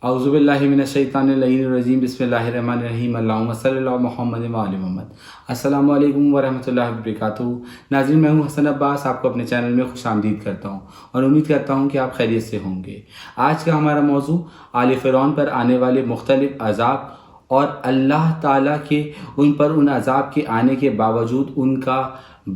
اعوذ باللہ من الشیطان اللعین الرجیم بسم اللہ الرحمن الرحیم اللہم صلی اللہ محمد و آل محمد۔ السلام علیکم ورحمۃ اللہ وبرکاتہ۔ ناظرین، میں ہوں حسن عباس، آپ کو اپنے چینل میں خوش آمدید کرتا ہوں اور امید کرتا ہوں کہ آپ خیریت سے ہوں گے۔ آج کا ہمارا موضوع آل فرعون پر آنے والے مختلف عذاب اور اللہ تعالیٰ کے ان پر ان عذاب کے آنے کے باوجود ان کا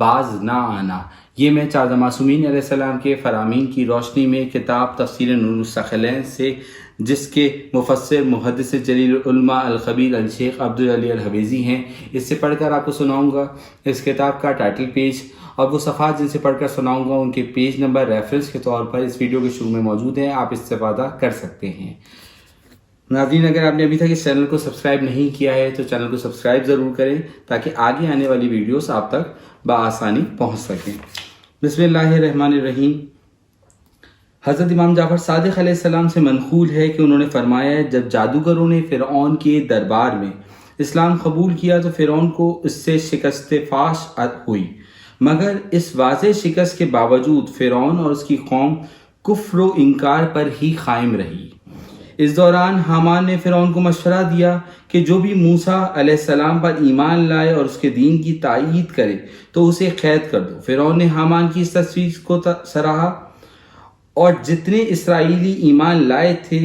باز نہ آنا۔ یہ میں چار معصومین علیہ السلام کے فرامین کی روشنی میں کتاب تفسیر نور الثقلین سے، جس کے مفسر محدث جلیل العلماء الخبیر الشیخ عبدالعلی الحویزی ہیں، اس سے پڑھ کر آپ کو سناؤں گا۔ اس کتاب کا ٹائٹل پیج اور وہ صفحات جن سے پڑھ کر سناؤں گا ان کے پیج نمبر ریفرنس کے طور پر اس ویڈیو کے شروع میں موجود ہیں، آپ استفادہ کر سکتے ہیں۔ ناظرین، اگر آپ نے ابھی تک اس چینل کو سبسکرائب نہیں کیا ہے تو چینل کو سبسکرائب ضرور کریں تاکہ آگے آنے والی ویڈیوز آپ تک بآسانی پہنچ سکیں۔ بسم اللہ الرحمن الرحیم۔ حضرت امام جعفر صادق علیہ السلام سے منقول ہے کہ انہوں نے فرمایا، جب جادوگروں نے فرعون کے دربار میں اسلام قبول کیا تو فرعون کو اس سے شکست فاش ہوئی، مگر اس واضح شکست کے باوجود فرعون اور اس کی قوم کفر و انکار پر ہی قائم رہی۔ اس دوران حامان نے فرعون کو مشورہ دیا کہ جو بھی موسیٰ علیہ السلام پر ایمان لائے اور اس کے دین کی تائید کرے تو اسے قید کر دو۔ فرعون نے حامان کی اس تصویر کو سراہا اور جتنے اسرائیلی ایمان لائے تھے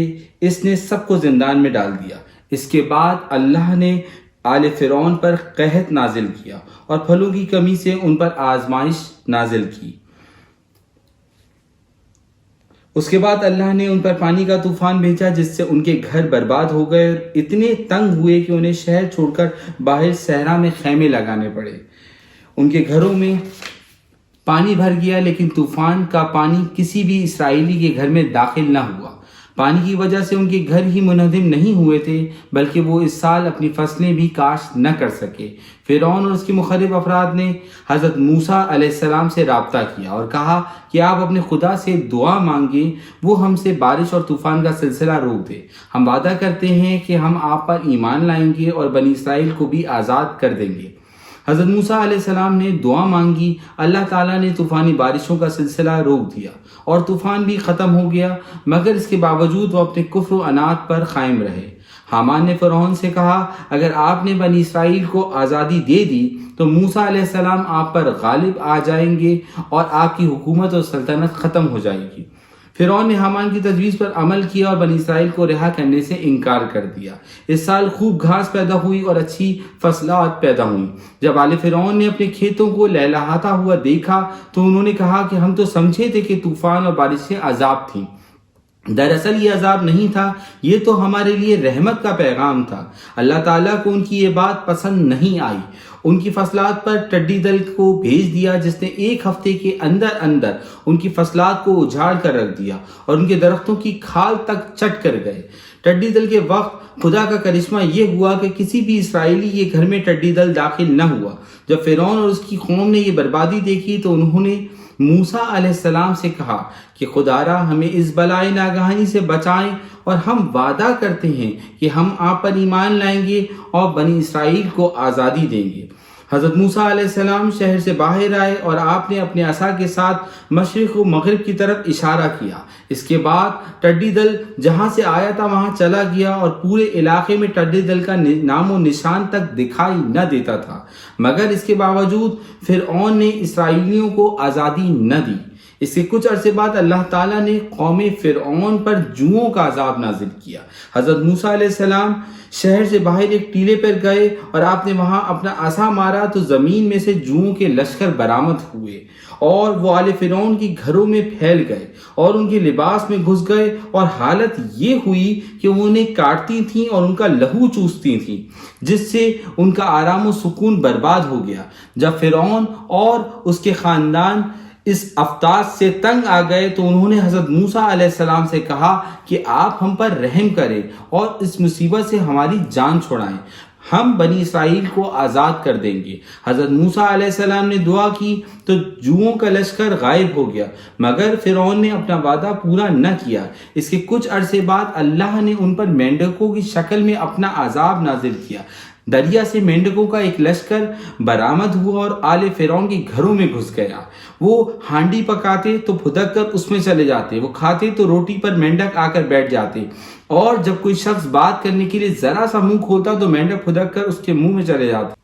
اس نے سب کو زندان میں ڈال دیا۔ اس کے بعد اللہ نے آل فرعون پر قحط نازل کیا اور پھلوں کی کمی سے ان پر آزمائش نازل کی۔ اس کے بعد اللہ نے ان پر پانی کا طوفان بھیجا جس سے ان کے گھر برباد ہو گئے اور اتنے تنگ ہوئے کہ انہیں شہر چھوڑ کر باہر صحرا میں خیمے لگانے پڑے۔ ان کے گھروں میں پانی بھر گیا، لیکن طوفان کا پانی کسی بھی اسرائیلی کے گھر میں داخل نہ ہوا۔ پانی کی وجہ سے ان کے گھر ہی منہدم نہیں ہوئے تھے بلکہ وہ اس سال اپنی فصلیں بھی کاشت نہ کر سکے۔ فرعون اور اس کے مخالف افراد نے حضرت موسیٰ علیہ السلام سے رابطہ کیا اور کہا کہ آپ اپنے خدا سے دعا مانگیں، وہ ہم سے بارش اور طوفان کا سلسلہ روک دے۔ ہم وعدہ کرتے ہیں کہ ہم آپ پر ایمان لائیں گے اور بنی اسرائیل کو بھی آزاد کر دیں گے۔ حضرت موسیٰ علیہ السلام نے دعا مانگی، اللہ تعالیٰ نے طوفانی بارشوں کا سلسلہ روک دیا اور طوفان بھی ختم ہو گیا، مگر اس کے باوجود وہ اپنے کفر و عناد پر قائم رہے۔ حامان نے فرعون سے کہا، اگر آپ نے بنی اسرائیل کو آزادی دے دی تو موسیٰ علیہ السلام آپ پر غالب آ جائیں گے اور آپ کی حکومت اور سلطنت ختم ہو جائے گی۔ فرعون نے حامان کی تجویز پر عمل کیا اور بنی اسرائیل کو رہا کرنے سے انکار کر دیا۔ اس سال خوب گھاس پیدا ہوئی اور اچھی فصلات پیدا ہوئیں۔ جب آل فرعون نے اپنے کھیتوں کو لہلہاتا ہوا دیکھا تو انہوں نے کہا کہ ہم تو سمجھے تھے کہ طوفان اور بارشیں عذاب تھیں، دراصل یہ عذاب نہیں تھا، یہ تو ہمارے لیے رحمت کا پیغام تھا۔ اللہ تعالیٰ کو ان کی یہ بات پسند نہیں آئی، ان کی فصلات پر ٹڈی دل کو بھیج دیا جس نے ایک ہفتے کے اندر اندر ان کی فصلات کو اجاڑ کر رکھ دیا اور ان کے درختوں کی کھال تک چٹ کر گئے۔ ٹڈی دل کے وقت خدا کا کرشمہ یہ ہوا کہ کسی بھی اسرائیلی کے گھر میں ٹڈی دل داخل نہ ہوا۔ جب فرعون اور اس کی قوم نے یہ بربادی دیکھی تو انہوں نے موسیٰ علیہ السلام سے کہا کہ خدا را ہمیں اس بلائے ناگہانی سے بچائیں، اور ہم وعدہ کرتے ہیں کہ ہم آپ پر ایمان لائیں گے اور بنی اسرائیل کو آزادی دیں گے۔ حضرت موسیٰ علیہ السلام شہر سے باہر آئے اور آپ نے اپنے عصا کے ساتھ مشرق و مغرب کی طرف اشارہ کیا۔ اس کے بعد ٹڈی دل جہاں سے آیا تھا وہاں چلا گیا اور پورے علاقے میں ٹڈی دل کا نام و نشان تک دکھائی نہ دیتا تھا، مگر اس کے باوجود فرعون نے اسرائیلیوں کو آزادی نہ دی۔ اس کے کچھ عرصے بعد اللہ تعالیٰ نے قوم فرعون پر جوؤں کا عذاب نازل کیا۔ حضرت موسیٰ علیہ السلام شہر سے باہر ایک ٹیلے پر گئے اور آپ نے وہاں اپنا عصا مارا تو زمین میں سے جوؤں کے لشکر برآمد ہوئے اور وہ آل فرعون کی گھروں میں پھیل گئے اور ان کے لباس میں گھس گئے، اور حالت یہ ہوئی کہ وہ انہیں کاٹتی تھیں اور ان کا لہو چوستی تھیں، جس سے ان کا آرام و سکون برباد ہو گیا۔ جب فرعون اور اس کے خاندان اس افتاد سے تنگ آ گئے تو انہوں نے حضرت موسیٰ علیہ السلام سے کہا کہ آپ ہم پر رحم کریں اور اس مصیبت سے ہماری جان چھڑائیں، ہم بنی اسرائیل کو آزاد کر دیں گے۔ حضرت موسیٰ علیہ السلام نے دعا کی تو جوؤں کا لشکر غائب ہو گیا، مگر فرعون نے اپنا وعدہ پورا نہ کیا۔ اس کے کچھ عرصے بعد اللہ نے ان پر مینڈکوں کی شکل میں اپنا عذاب نازل کیا۔ دریا سے مینڈکوں کا ایک لشکر برآمد ہوا اور آل فرعون کے گھروں میں گھس گیا۔ وہ ہانڈی پکاتے تو پھدک کر اس میں چلے جاتے، وہ کھاتے تو روٹی پر مینڈک آ کر بیٹھ جاتے۔ اور جب کوئی شخص بات کرنے کے لیے ذرا سا منہ کھولتا تو مینڈک پھدک کر اس کے منہ میں چلے جاتا۔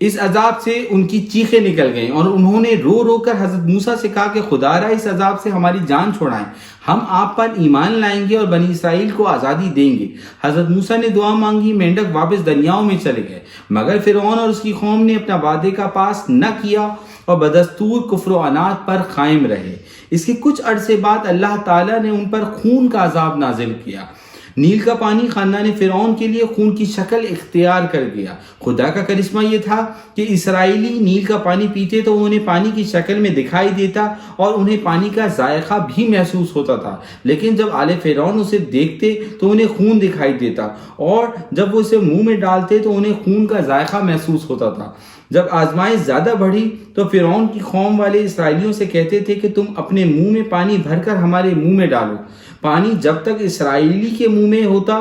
اس عذاب سے ان کی چیخیں نکل گئیں اور انہوں نے رو رو کر حضرت موسیٰ سے کہا کہ خدا را اس عذاب سے ہماری جان چھڑائیں، ہم آپ پر ایمان لائیں گے اور بنی اسرائیل کو آزادی دیں گے۔ حضرت موسیٰ نے دعا مانگی، مینڈک واپس دریاؤں میں چلے گئے، مگر فرعون اور اس کی قوم نے اپنا وعدے کا پاس نہ کیا اور بدستور کفر و عناد پر قائم رہے۔ اس کے کچھ عرصے بعد اللہ تعالیٰ نے ان پر خون کا عذاب نازل کیا۔ نیل کا پانی خاندان فرعون کے لیے خون کی شکل اختیار کر گیا۔ خدا کا کرشمہ یہ تھا کہ اسرائیلی نیل کا پانی پیتے تو انہیں پانی کی شکل میں دکھائی دیتا اور انہیں پانی کا ذائقہ بھی محسوس ہوتا تھا، لیکن جب آل فرعون اسے دیکھتے تو انہیں خون دکھائی دیتا اور جب وہ اسے منہ میں ڈالتے تو انہیں خون کا ذائقہ محسوس ہوتا تھا۔ جب آزمائش زیادہ بڑھی تو فرعون کی قوم والے اسرائیلیوں سے کہتے تھے کہ تم اپنے منہ میں پانی بھر کر ہمارے منہ میں ڈالو۔ پانی جب تک اسرائیلی کے منہ میں ہوتا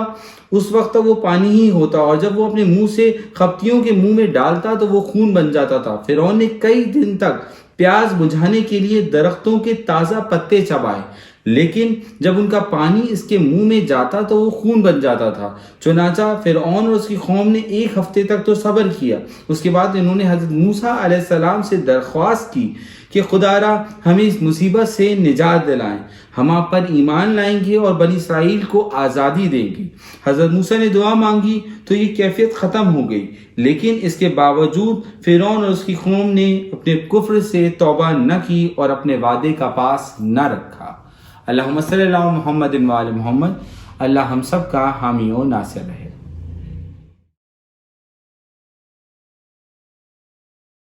اس وقت تک وہ پانی ہی ہوتا، اور جب وہ اپنے منہ سے قبطیوں کے منہ میں ڈالتا تو وہ خون بن جاتا تھا۔ فرعون نے کئی دن تک پیاس بجھانے کے لیے درختوں کے تازہ پتے چبائے، لیکن جب ان کا پانی اس کے منہ میں جاتا تو وہ خون بن جاتا تھا۔ چنانچہ فرعون اور اس کی قوم نے 1 ہفتے تک تو صبر کیا۔ اس کے بعد انہوں نے حضرت موسیٰ علیہ السلام سے درخواست کی کہ خدا را ہمیں اس مصیبت سے نجات دلائیں، ہم آپ پر ایمان لائیں گے اور بنی اسرائیل کو آزادی دیں گے۔ حضرت موسیٰ نے دعا مانگی تو یہ کیفیت ختم ہو گئی، لیکن اس کے باوجود فرعون اور اس کی قوم نے اپنے کفر سے توبہ نہ کی اور اپنے وعدے کا پاس نہ رکھا۔ اللہم صلی اللہ محمد و آل محمد۔ اللہ ہم سب کا حامی و ناصر رہے۔